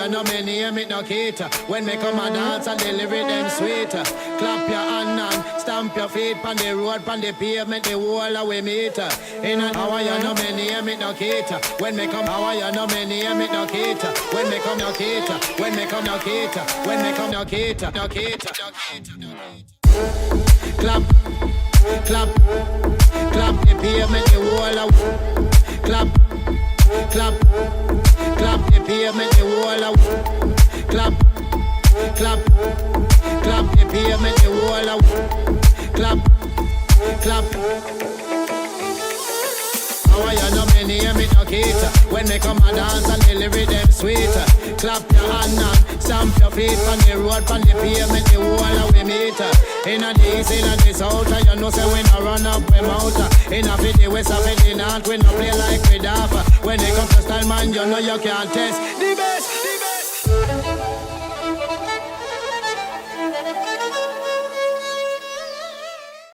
you know me name it no cater. When me come a dance and deliver them sweeter. Clap your hand and stamp your feet on the road, on the pavement, the wall away meter. In an hour you know me name it no cater. When me come hour you know me name it no cater. When me come no cater. When me come no cater. When me come no cater. No cater. No cater. No cater. Clap, clap, clap the pavement, the wall away. Clap, clap, clap the pavement, the wall away. Clap, clap, clap the pavement, the wall away. Clap, clap. How you know me name it no cater. When me come a dance and deliver them sweeter. Clap your hand and stamp your feet on the road, on the pavement, the wall away meter. In a east, in a the south, you know say when I run up we mouth. In a fit the west, a fit the north, we no play like we dapper. When they come to style man, you know you can't test the best, the best.